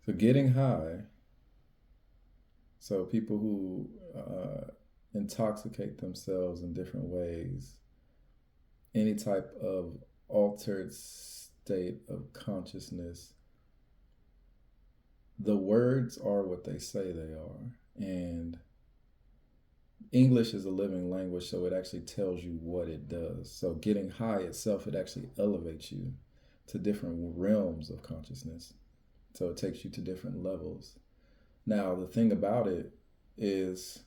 For getting high, so people who intoxicate themselves in different ways, any type of altered state of consciousness, the words are what they say they are. And English is a living language, so it actually tells you what it does. So getting high itself, it actually elevates you to different realms of consciousness. So it takes you to different levels. Now, the thing about it is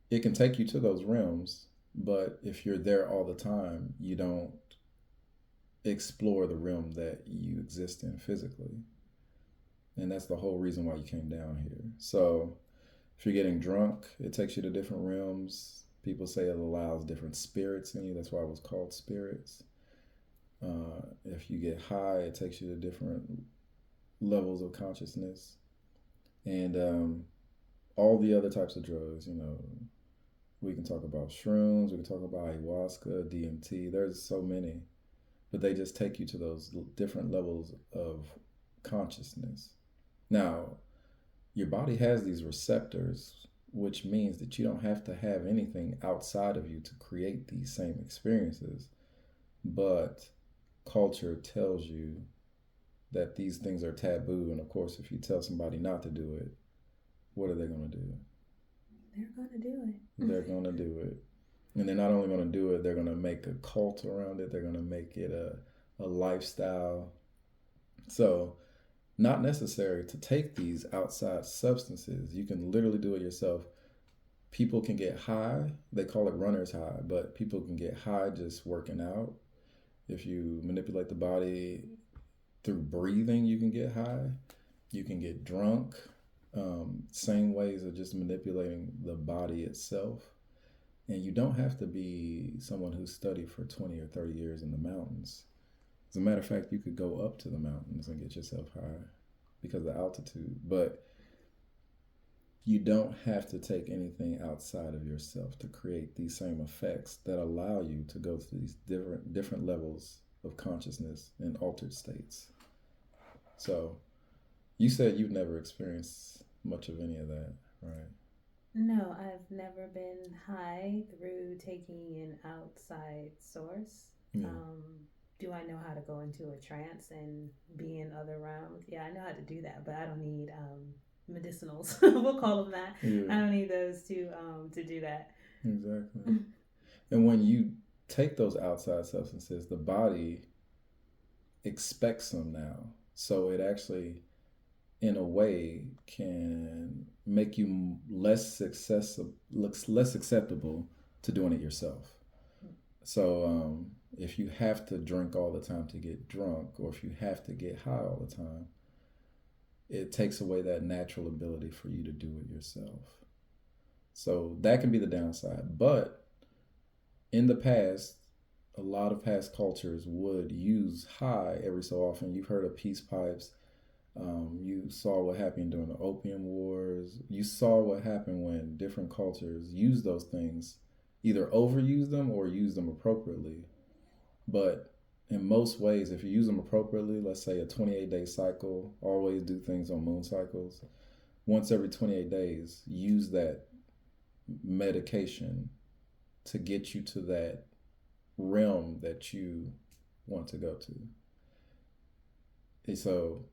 it can take you to those realms, but if you're there all the time, you don't explore the realm that you exist in physically. And that's the whole reason why you came down here. So if you're getting drunk, it takes you to different realms. People say it allows different spirits in you. That's why it was called spirits. If you get high, it takes you to different levels of consciousness. And all the other types of drugs, we can talk about shrooms, we can talk about ayahuasca, DMT. There's so many, but they just take you to those different levels of consciousness. Now, your body has these receptors, which means that you don't have to have anything outside of you to create these same experiences. But culture tells you that these things are taboo. And of course, if you tell somebody not to do it, what are they going to do? They're going to do it. They're going to do it. And they're not only going to do it, they're going to make a cult around it. They're going to make it a lifestyle. So, not necessary to take these outside substances. You can literally do it yourself. People can get high. They call it runner's high, but people can get high just working out. If you manipulate the body through breathing, you can get high. You can get drunk. Same ways of just manipulating the body itself. And you don't have to be someone who studied for 20 or 30 years in the mountains. As a matter of fact, you could go up to the mountains and get yourself high because of the altitude. But you don't have to take anything outside of yourself to create these same effects that allow you to go to these different levels of consciousness and altered states. So you said you've never experienced much of any of that, right? No, I've never been high through taking an outside source. Yeah. Um, do I know how to go into a trance and be in other realms? Yeah, I know how to do that, but I don't need medicinals. We'll call them that. I Yeah, don't need those to do that. exactly. And when you take those outside substances, the body expects them now. So it actually, in a way, can make you looks less acceptable to doing it yourself. So if you have to drink all the time to get drunk, or if you have to get high all the time, it takes away that natural ability for you to do it yourself. So that can be the downside. But in the past, a lot of past cultures would use high every so often. You've heard of peace pipes. You saw what happened during the Opium Wars. You saw what happened when different cultures used those things, either overuse them or use them appropriately. But in most ways, if you use them appropriately, let's say a 28-day cycle, always do things on moon cycles. Once every 28 days, use that medication to get you to that realm that you want to go to. And so,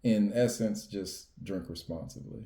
in essence, just drink responsibly.